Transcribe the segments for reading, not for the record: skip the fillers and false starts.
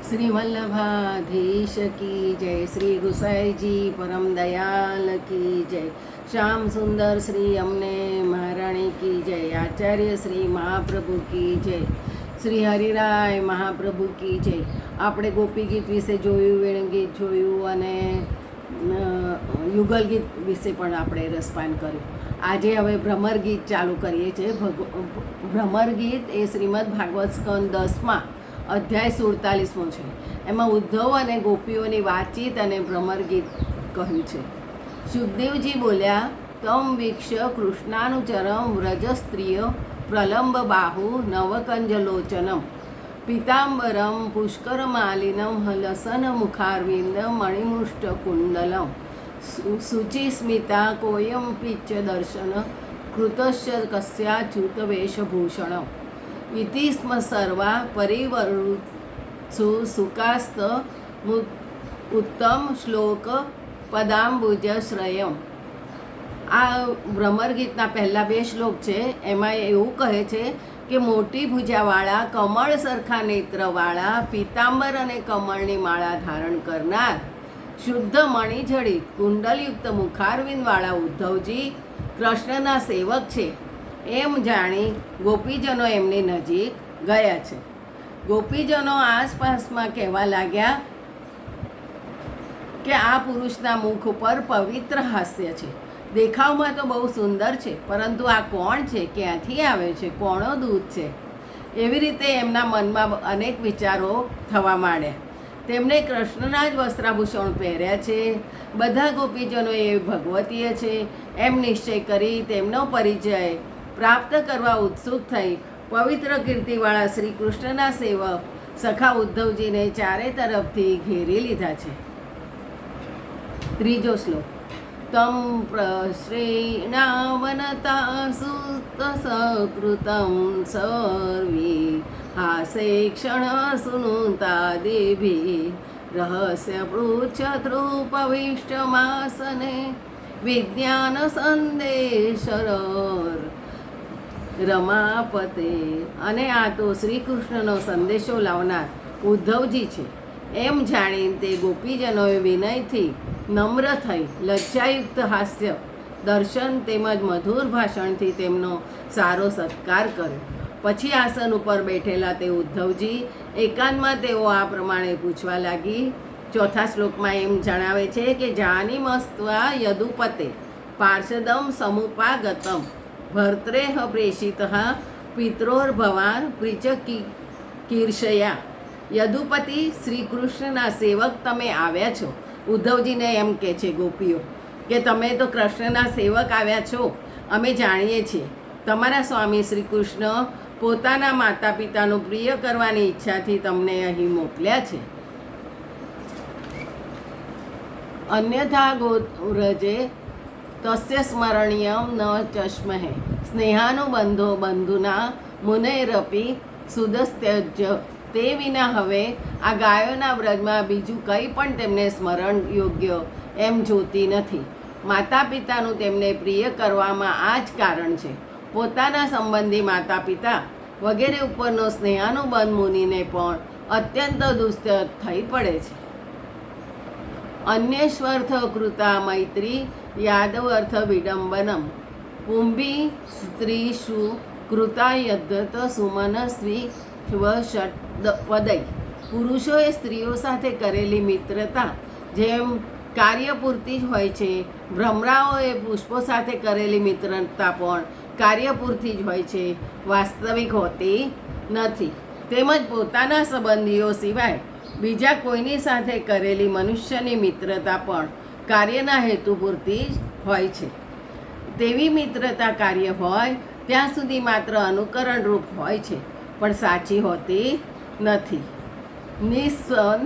શ્રી વલ્લભાધીશ કી જય, શ્રી ગુસાઈજી પરમ દયાલ કી જય, શ્યામ સુંદર શ્રી અમને મહારાણી કી જય, આચાર્ય શ્રી મહાપ્રભુ કી જય, શ્રી હરિરાય મહાપ્રભુ કી જય. આપણે ગોપી ગીત વિશે જોયું, વેણગીત જોયું અને યુગલ ગીત વિશે પણ આપણે રસપાન કર્યું. આજે હવે ભ્રમર ગીત ચાલુ કરીએ છીએ. ભ્રમર ગીત એ શ્રીમદ ભાગવત સ્કંદ 10માં અધ્યાય 47મો છે. એમાં ઉદ્ધવ અને ગોપીઓની વાતચીત અને ભ્રમર ગીત કહ્યું છે. સુખદેવજી બોલ્યા, તમ વીક્ષ કૃષ્ણાનુચરમ વ્રજ સ્ત્રીય પ્રલંબ બાહુ નવકંજલોચનમ પીતાંબરમ પુષ્કરમાલિનમ હલસન મુખારવિંદ મણિમુષ્ટકુંડલમ શુચિસ્મિતા કોયમ પિચ્ચ દર્શન કૃતશ્ચ કસ્યાચ્યુત વેશભૂષણમ ઇતિ સ્મ સર્વા પરિવૃત્સુ સુકાસ્ત ઉત્તમ શ્લોક પદાંબુજશ્રયમ. આ ભ્રમર ગીતના પહેલા 2 શ્લોક છે. એમાં એવું કહે છે કે મોટી ભુજાવાળા, કમળ સરખા નેત્રવાળા, પીતાંબર અને કમળની માળા ધારણ કરનાર, શુદ્ધ મણિજડિત કુંડલયુક્ત મુખારવિંદવાળા ઉદ્ધવજી કૃષ્ણના સેવક છે એમ જાણી ગોપીજનો એમની નજીક ગયા છે. ગોપીજનો આસપાસમાં કહેવા લાગ્યા કે આ પુરુષના મુખ ઉપર પવિત્ર હાસ્ય છે. દેખાવમાં તો બહુ સુંદર છે, પરંતુ આ કોણ છે, ક્યાંથી આવે છે, કોણો દૂત છે? એવી રીતે એમના મનમાં અનેક વિચારો થવા માંડ્યા. તેમણે કૃષ્ણના જ વસ્ત્રાભૂષણ પહેર્યા છે. બધા ગોપીજનો એ ભગવતીય છે એમ નિશ્ચય કરી તેમનો પરિચય પ્રાપ્ત કરવા ઉત્સુક થઈ પવિત્ર કીર્તિવાળા શ્રી કૃષ્ણના સેવક સખા ઉદ્ધવજીને ચારે તરફથી ઘેરી લીધા છે. 3જો શ્લોક. તમ પ્રશ્રેણાવનતા સુત સકૃતમ સર્વી હાસે ક્ષણ સુનુતા દેવી રહસ્ય પૃચ્છતૃપવિષ્ટમાસને વિજ્ઞાન સંદેશર રમાપતે. અને આ તો શ્રી કૃષ્ણનો સંદેશો લાવનાર ઉદ્ધવજી છે એમ જાણીને તે ગોપીજનોએ વિનયથી નમ્ર થઈ લજ્જાયુક્ત હાસ્ય દર્શન તેમજ મધુર ભાષણથી તેમનો સારો સત્કાર કર્યો. પછી આસન ઉપર બેઠેલા તે ઉદ્ધવજી એકાંતમાં તેઓ આ પ્રમાણે પૂછવા લાગી. 4થા શ્લોકમાં એમ જણાવે છે કે જાની મસ્ત્વા યદુપતે પાર્ષદમ સમુપાગતમ ભર્ત્રેહ પ્રેષિત પિત્રોર્ભવાન પ્રિચ કીર્ષયા. યદુપતિ શ્રી કૃષ્ણના સેવક તમે આવ્યા છો. ઉદ્ધવજીને એમ કહે છે ગોપીઓ કે તમે તો કૃષ્ણના સેવક આવ્યા છો, અમે જાણીએ છીએ. તમારા સ્વામી શ્રી કૃષ્ણ પોતાના માતા પિતાનું પ્રિય કરવાની ઈચ્છાથી તમને અહીં મોકલ્યા છે. અન્યથા ગોવ્રજે તસ્ય સ્મરણીયમ ન ચશ્મહે સ્નેહાનુબંધો બંધુના મુનૈરપી સુદસ્ત્યજ. તે વિના હવે આ ગાયોના વ્રજમાં બીજું કંઈ પણ તેમને સ્મરણ યોગ્ય એમ જોતી નથી. માતા પિતાનું તેમને પ્રિય કરવામાં આ જ કારણ છે. પોતાના સંબંધી માતા પિતા વગેરે ઉપરનો સ્નેહાનુબંધ મુનિને પણ અત્યંત દુસ્તર થઈ પડે છે. અન્યેષ્વર્થ કૃતા મૈત્રી યાદવર્થ વિડંબનમ પુંભી સ્ત્રીષુ કૃતા યદ્ધત સુમનસ્વી વદય. પુરુષોએ સ્ત્રીઓ સાથે કરેલી મિત્રતા જેમ કાર્યપૂરતી જ હોય છે, ભ્રમરાઓએ પુષ્પો સાથે કરેલી મિત્રતા પણ કાર્યપૂરતી જ હોય છે, વાસ્તવિક હોતી નથી. તેમજ પોતાના સંબંધીઓ સિવાય બીજા કોઈની સાથે કરેલી મનુષ્યની મિત્રતા પણ કાર્યના હેતુ પૂરતી જ હોય છે. તેવી મિત્રતા કાર્ય હોય ત્યાં સુધી માત્ર અનુકરણરૂપ હોય છે, પણ સાચી હોતી નથી. નિસ્વન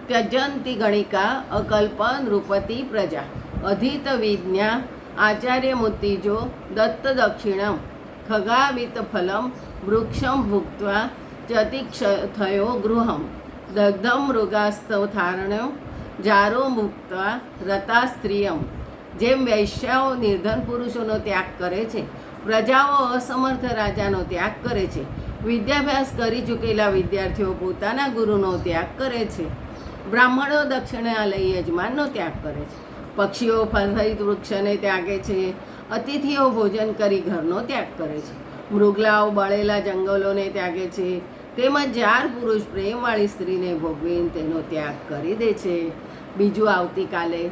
ત્યજંતી ગણિકા અકલ્પન નૃપતિ પ્રજા અધિત વિજ્ઞા આચાર્ય મુત્તિજો દત્ત દક્ષિણમ ખગાવિત ફલમ વૃક્ષમ ભુક્ત્વા ચતિક્ષ થયો ગૃહમ દગ્ધમ મૃગાસ્તવ થારણ્યો જારો મુક્તા રતા સ્ત્રીયમ. જેમ વૈશ્યાઓ નિર્ધન પુરુષોનો ત્યાગ કરે છે, પ્રજાઓ અસમર્થ રાજાનો ત્યાગ કરે છે, વિદ્યાભ્યાસ કરી ચૂકેલા વિદ્યાર્થીઓ પોતાના ગુરુનો ત્યાગ કરે છે. બ્રાહ્મણો દક્ષિણા લઈ યજમાનનો ત્યાગ કરે છે. પક્ષીઓ ફળરહિત વૃક્ષને ત્યાગે છે. અતિથિઓ ભોજન કરી ઘરનો ત્યાગ કરે છે. મૃગલાઓ બળેલા જંગલોને ત્યાગે છે. તેમજ જાર પુરુષ પ્રેમવાળી સ્ત્રીને ભોગવીને તેનો ત્યાગ કરી દે છે. બીજું આવતીકાલે